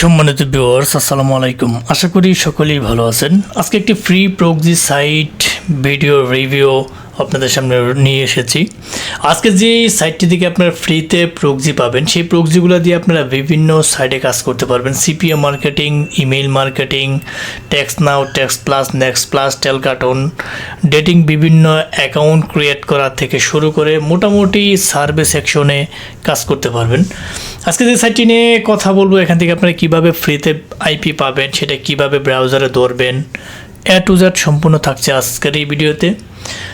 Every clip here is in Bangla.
সম্মানিত ভিউয়ার্স, আসসালামু আলাইকুম। আশা করি সকলেই ভালো আছেন। আজকে একটি free proxy site video review আপনাদের সামনে নিয়ে এসেছি। আজকে যে সাইটটি থেকে আপনারা ফ্রিতে প্রক্সি পাবেন, সেই প্রক্সিগুলো দিয়ে আপনারা বিভিন্ন সাইটে কাজ করতে পারবেন। CPA marketing, email marketing, text now, text plus, next plus, টেলকার্টন, ডেটিং, বিভিন্ন অ্যাকাউন্ট ক্রিয়েট করা থেকে শুরু করে মোটামুটি সার্ভে সেকশনে কাজ করতে পারবেন। আজকে যে সাইটটি নিয়ে কথা বলবো, এখান থেকে আপনারা কীভাবে ফ্রিতে আইপি পাবেন, সেটা কিভাবে ব্রাউজারে ধরবেন, এ টু জেড সম্পূর্ণ থাকছে আজকের এই ভিডিওতে।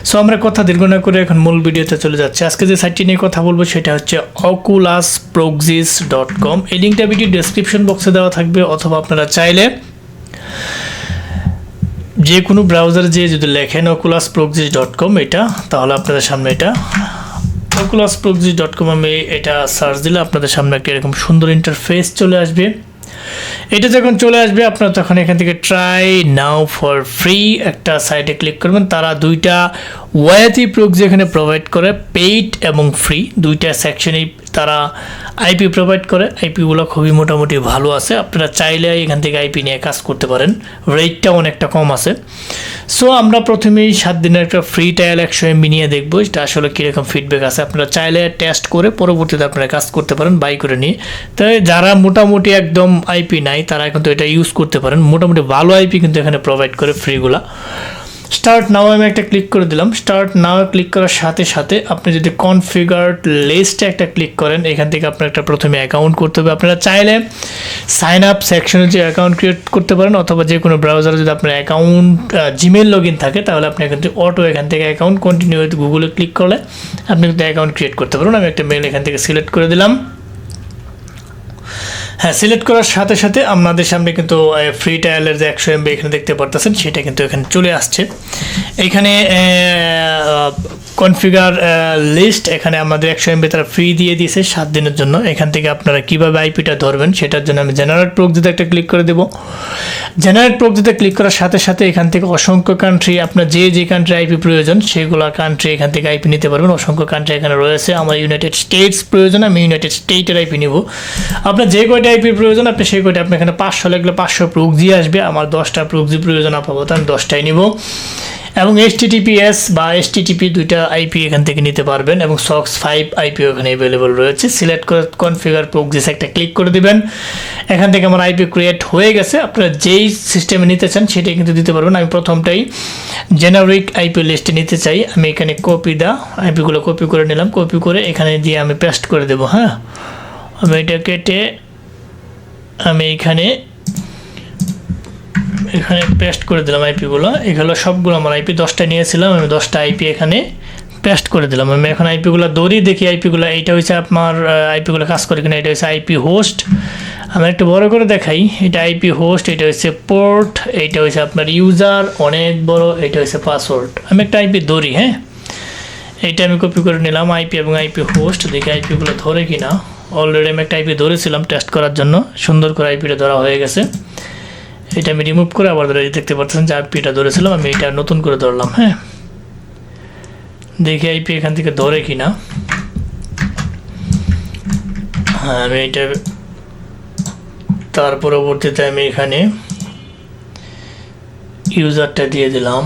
সো আমরা কথা দীর্ঘ না করে এখন মূল ভিডিওতে চলে যাচ্ছি। আজকে যে সাইটটি নিয়ে কথা বলবো সেটা হচ্ছে oculusproxies.com। এই লিঙ্কটা ভিডিও ডেসক্রিপশন বক্সে দেওয়া থাকবে, অথবা আপনারা চাইলে যে কোনো ব্রাউজারে যেয়ে যদি লেখেন oculusproxies.com এটা, তাহলে আপনাদের সামনে এটা oculusproxies.com আমি এটা সার্চ দিলে আপনাদের সামনে একটা এরকম সুন্দর ইন্টারফেস চলে আসবে। এটা যখন চলে আসবে, আপনারা তখন এখান থেকে ট্রাই নাও ফর ফ্রি একটা সাইটে ক্লিক করবেন। তারা দুইটা ওয়াইটি প্রক্সি এখানে প্রোভাইড করে, পেইড এবং ফ্রি দুইটা সেকশনেই তারা আইপি প্রোভাইড করে। আইপিগুলো খুবই মোটামুটি ভালো আছে, আপনারা চাইলে এখান থেকে আইপি নিয়ে কাজ করতে পারেন। রেটটা অনেকটা কম আছে। সো আমরা প্রথমেই 7 দিনের একটা ফ্রি ট্রায়াল 100 MB নিয়ে দেখবো এটা আসলে কীরকম ফিডব্যাক আছে। আপনারা চাইলে টেস্ট করে পরবর্তীতে আপনারা কাজ করতে পারেন বাই করে নিয়ে। তাই যারা মোটামুটি একদম আইপি নাই তারা কিন্তু এটা ইউজ করতে পারেন। মোটামুটি ভালো আইপি কিন্তু এখানে প্রোভাইড করে ফ্রিগুলা। স্টার্ট নাও আমি একটা ক্লিক করে দিলাম। স্টার্ট নাও ক্লিক করার সাথে সাথে আপনি যদি কনফিগার্ড লিস্টে একটা ক্লিক করেন, এখান থেকে আপনার একটা প্রথমে অ্যাকাউন্ট করতে হবে। আপনারা চাইলে সাইন আপ সেকশনে যে অ্যাকাউন্ট ক্রিয়েট করতে পারেন, অথবা যে কোনো ব্রাউজারে যদি আপনার অ্যাকাউন্ট জিমেল লগ ইন থাকে, তাহলে আপনি এখান থেকে এখান থেকে অ্যাকাউন্ট কন্টিনিউ গুগলে ক্লিক করলে আপনি কিন্তু অ্যাকাউন্ট ক্রিয়েট করতে পারেন। আমি একটা মেল এখান থেকে সিলেক্ট করে দিলাম। হ্যাঁ, সিলেক্ট করার সাথে সাথে আপনাদের সামনে কিন্তু ফ্রি ট্রায়ালের যে 100 MB এখানে দেখতে পারতেছেন, সেটা কিন্তু এখানে চলে আসছে। এখানে কনফিগার লিস্ট, এখানে আমাদের 100 MB তারা ফ্রি দিয়ে দিয়েছে 7 দিনের জন্য। এখান থেকে আপনারা কীভাবে আইপিটা ধরবেন সেটার জন্য আমি জেনারেট প্রক্সিতে একটা ক্লিক করে দেবো। জেনারেট প্রক্সিতে ক্লিক করার সাথে সাথে এখান থেকে অসংখ্য কান্ট্রি, আপনার যে কান্ট্রি আইপি প্রয়োজন সেগুলো কান্ট্রি এখান থেকে আইপি নিতে পারবেন। অসংখ্য কান্ট্রি এখানে রয়েছে। আমার ইউনাইটেড স্টেটস প্রয়োজন, আমি ইউনাইটেড স্টেটের আইপি নিব। আপনার যে কয়টা আইপির প্রয়োজন আপনি সেই কয়টা, আপনি এখানে 500 লাগলে 500 প্রক্সি আসবে। আমার 10টা প্রক্সি প্রয়োজন আপাতত, আমি 10টাই নিব। এবং HTTPS বা HTTP দুইটা আইপি এখান থেকে নিতে পারবেন, এবং SOX 5 আইপি ওখানে অ্যাভেলেবল রয়েছে। সিলেক্ট করে কনফিগার প্রক্সিস একটা ক্লিক করে দিবেন। এখান থেকে আমার আইপি ক্রিয়েট হয়ে গেছে। আপনারা যেই সিস্টেমে নিতে চান সেটাই কিন্তু দিতে পারবেন। আমি প্রথমটাই জেনারিক আইপি লিস্টে নিতে চাই। আমি এখানে কপি আইপিগুলো কপি করে নিলাম। কপি করে এখানে দিয়ে আমি পেস্ট করে দেবো। হ্যাঁ, আমি এটা কেটে আমি এখানে পেস্ট করে দিলাম আইপিগুলো। এগুলো সবগুলো আমার আইপি 10টা নিয়েছিলাম, আমি 10টা আইপি এখানে পেস্ট করে দিলাম। আমি এখন আইপিগুলো দৌড়ি দেখি আইপিগুলো, এইটা হচ্ছে আপনার আইপিগুলো কাজ করে কিনা। এটা হচ্ছে আইপি হোস্ট, আমি একটু বড় করে দেখাই। এটা আইপি হোস্ট, এটা হচ্ছে পোর্ট, এইটা হচ্ছে আপনার ইউজার অনেক বড়, এটা হচ্ছে পাসওয়ার্ড। আমি একটা আইপি দৌড়ি। হ্যাঁ, এইটা আমি কপি করে নিলাম আইপি এবং আইপি হোস্ট। দেখি আইপিগুলো ধরে কিনা। অলরেডি আমি একটা আইপি ধরেছিলাম টেস্ট করার জন্য, সুন্দর করে আইপিটা ধরা হয়ে গেছে। এটা আমি রিমুভ করে আবার ধরে দেখতে পাচ্ছেন যে আইপিটা ধরেছিলাম, আমি এটা নতুন করে ধরলাম। হ্যাঁ, দেখি আইপি এখান থেকে ধরে কিনা। হ্যাঁ, আমি এটা তার পরবর্তীতে আমি এখানে ইউজারটা দিয়ে দিলাম।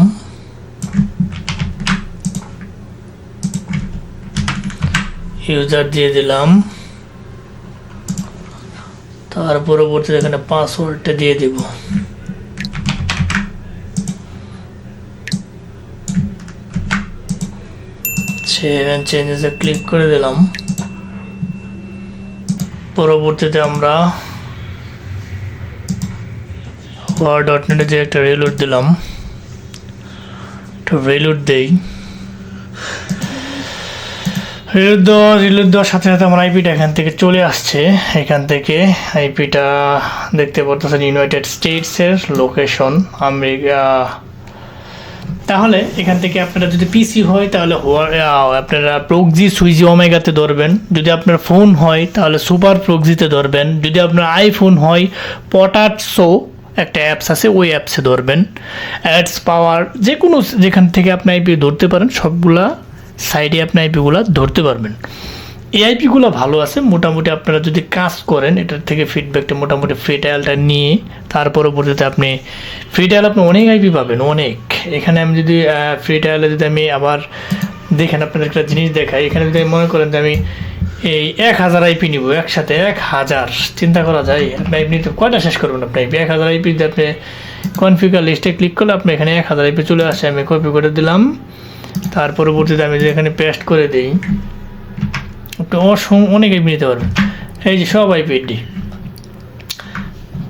তার পরবর্তীতে এখানে পাসওয়ার্ডটা দিয়ে দিব। চেঞ্জেসে ক্লিক করে দিলাম। পরবর্তীতে আমরা word.net যে একটা রিলোড দিলাম, রিলোড দেই। রিলোড দেওয়ার সাথে সাথে আমার আইপিটা এখান থেকে চলে আসছে। এখান থেকে আইপিটা দেখতে পাচ্ছেন ইউনাইটেড স্টেটসের লোকেশন আমেরিকা। তাহলে এখান থেকে আপনারা যদি পিসি হয় তাহলে আপনারা প্রক্সি সুইজি ওমেগাতে ধরবেন। যদি আপনার ফোন হয় তাহলে সুপার প্রক্সিতে ধরবেন। যদি আপনার আইফোন হয় পটাটসো একটা অ্যাপস আছে, ওই অ্যাপসে ধরবেন। অ্যাডস পাওয়ার যে কোনো যেখান থেকে আপনি আইপি ধরতে পারেন সবগুলা সাইডে আপনি আইপিগুলো ধরতে পারবেন। এই আইপিগুলো ভালো আছে মোটামুটি। আপনারা যদি কাজ করেন এটার থেকে ফিডব্যাকটা মোটামুটি ফ্রি ট্রায়ালটা নিয়ে তার পরবর্তীতে আপনি ফ্রি ট্রায়াল আপনি অনেক আইপি পাবেন অনেক। এখানে আমি যদি ফ্রি ট্রায়ালে যদি আমি আবার দেখেন আপনাদের একটা জিনিস দেখাই, এখানে যদি আমি মনে করেন যে আমি এই 1000 আইপি নিব একসাথে, 1000 চিন্তা করা যায়। আপনি আইপি নিতে কয়টা শেষ করবেন আপনি আইপি? 1000 আইপি যদি আপনি কনফিগার লিস্টে ক্লিক করলে আপনি এখানে 1000 আইপি চলে আসে। আমি কপি করে দিলাম, তার পরবর্তীতে আমি যে এখানে পেস্ট করে দিই, আপনি অনেক আইপি নিতে পারবেন। এই যে সব আইপি এডি,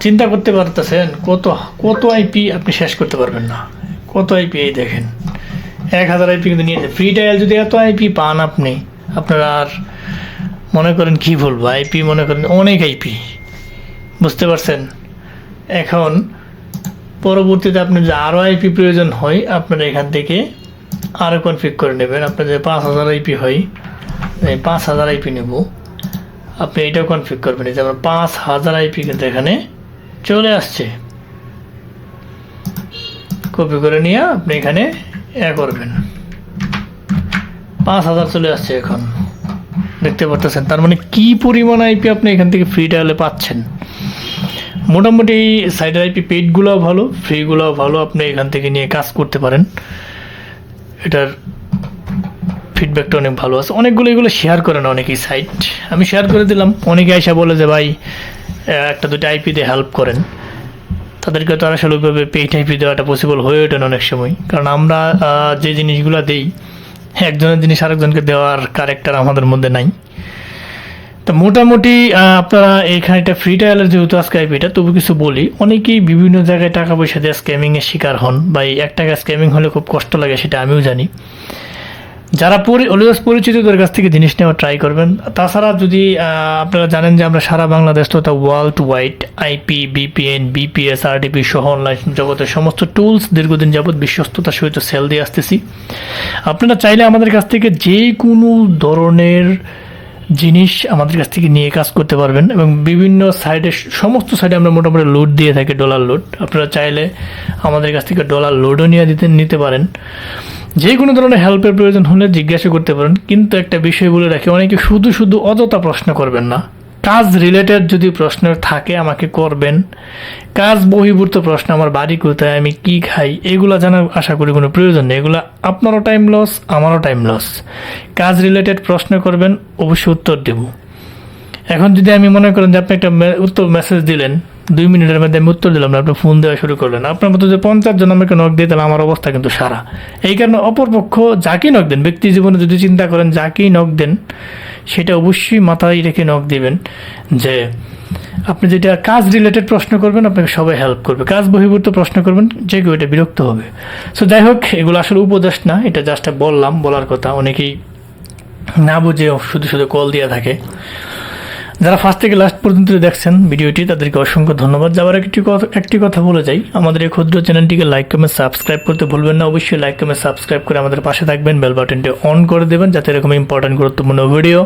চিন্তা করতে পারতেছেন কত কত আইপি আপনি শেষ করতে পারবেন না, কত আইপি। এই দেখেন 1000 আইপি কিন্তু নিয়ে ফ্রি ট্রায়াল যদি এত আইপি পান আপনি, আপনারা আর মনে করেন কি বলবো, আইপি মনে করেন অনেক আইপি, বুঝতে পারছেন। এখন পরবর্তীতে আপনার যদি আরও আইপি প্রয়োজন হয় আপনারা এখান থেকে আরও কনফিগ করে নেবেন। আপনার যে 5000 আইপি হয়, 5000 আইপি নেব, আপনি এটাও কনফিগ করবেন। এই যে আমার 5000 আইপি কিন্তু এখানে চলে আসছে। কপি করে নিয়ে আপনি এখানে করবেন, 5000 চলে আসছে এখন, দেখতে পারতেছেন। তার মানে কি পরিমাণ আইপি আপনি এখান থেকে ফ্রি ট্রায়ালে পাচ্ছেন। মোটামুটি সাইডের আইপি পেইডগুলোও ভালো, ফ্রিগুলোও ভালো, আপনি এখান থেকে নিয়ে কাজ করতে পারেন। এটার ফিডব্যাকটা অনেক ভালো আছে। অনেকগুলো এগুলো শেয়ার করে না অনেকেই সাইট, আমি শেয়ার করে দিলাম, অনেকে আইসা বলে যে ভাই একটা দুটো আইপি দিয়ে হেল্প করেন। তাদেরকে তো আসলে ওইভাবে পেইড আইপি দেওয়াটা পসিবল হয়ে ওঠে না অনেক সময়, কারণ আমরা যে জিনিসগুলো দিই একজনের জিনিস আরেকজনকে দেওয়ার ক্যারেক্টার আমাদের মধ্যে নাই। তো মোটামুটি আপনারা এখানে একটা ফ্রি ট্রায়ালের যেহেতু আজকে আইপিটা, তবু কিছু বলি, অনেকেই বিভিন্ন জায়গায় টাকা পয়সা দিয়ে স্ক্যামিংয়ের শিকার হন, বা এই 1 টাকা স্ক্যামিং হলে খুব কষ্ট লাগে, সেটা আমিও জানি। যারা অলওয়েজ পরিচিতদের কাছ থেকে জিনিস নেওয়া ট্রাই করবেন। তাছাড়া যদি আপনারা জানেন যে আমরা সারা বাংলাদেশ তথা world wide IP, VPN, VPS, RTP সহ অনলাইন জগতের সমস্ত টুলস দীর্ঘদিন যাবৎ বিশ্বস্ততার সহিত সেল দিয়ে আসতেছি। আপনারা চাইলে আমাদের কাছ থেকে যে কোনো ধরনের জিনিস আমাদের কাছ থেকে নিয়ে কাজ করতে পারবেন, এবং বিভিন্ন সাইডে সমস্ত সাইডে আমরা মোটামুটি লোড দিয়ে থাকি, ডলার লোড। আপনারা চাইলে আমাদের কাছ থেকে ডলার লোডও নিতে পারেন। যে কোনো ধরনের হেল্পের প্রয়োজন হলে জিজ্ঞাসা করতে পারেন। কিন্তু একটা বিষয় বলে রাখি, অনেকে শুধু শুধু অযথা প্রশ্ন করবেন না। কাজ রিলেটেড যদি প্রশ্ন থাকে আমাকে করবেন, কাজ বহির্ভূত প্রশ্ন, আমার বাড়ি কোথায়, আমি কি খাই, এগুলো জানার আশা করি কোনো প্রয়োজন নেই। এগুলো আপনারও টাইম লস, আমারও টাইম লস। কাজ রিলেটেড প্রশ্ন করবেন, অবশ্যই উত্তর দেব। এখন যদি আমি মনে করেন যে আপনি একটা মেসেজ দিলেন, 2 মিনিটের মধ্যে আমি উত্তর দিলাম না, আপনি ফোন দেওয়া শুরু করলেন, আপনার মতো যে 50 জন আমাকে নক দিয়ে, তাহলে আমার অবস্থা কিন্তু সারা। এই কারণে অপরপক্ষ যাকেই নক দেন, ব্যক্তি জীবনে যদি চিন্তা করেন যাকেই নক দেন, সেটা অবশ্যই মাথায় রেখে নক দিবেন যে আপনি যেটা কাজ রিলেটেড প্রশ্ন করবেন আপনাকে সবাই হেল্প করবে, কাজ বহির্ভূত প্রশ্ন করবেন যে কেউ এটা বিরক্ত হবে। সো যাই হোক, এগুলো আসলে উপদেশ না, এটা জাস্ট বলার কথা। অনেকেই না বুঝে শুধু শুধু কল দিয়ে থাকে। যারা ফার্স্ট থেকে লাস্ট পর্যন্ত দেখছেন ভিডিওটি, তাদেরকে অসংখ্য ধন্যবাদ। যাবার একটি কথা বলে যাই, আমাদের এই ক্ষুদ্র চ্যানেলটিকে লাইক, কমেন্ট, সাবস্ক্রাইব করতে ভুলবেন না। অবশ্যই লাইক, কমেন্ট, সাবস্ক্রাইব করে আমাদের পাশে থাকবেন, বেল বাটনটি অন করে দেবেন, যাতে এরকম ইম্পর্টেন্ট গুরুত্বপূর্ণ ভিডিও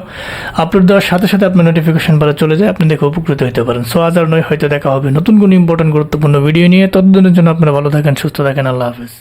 আপলোড দেওয়ার সাথে সাথে আপনার নোটিফিকেশন বারে চলে যায়, আপনি দেখে উপকৃত হতে পারেন। সো আজ আর নয়, হয়তো দেখা হবে নতুন কোনো ইম্পর্টেন্ট গুরুত্বপূর্ণ ভিডিও নিয়ে। ততদিনের জন্য আপনারা ভালো থাকেন, সুস্থ থাকেন। আল্লাহ হাফেজ।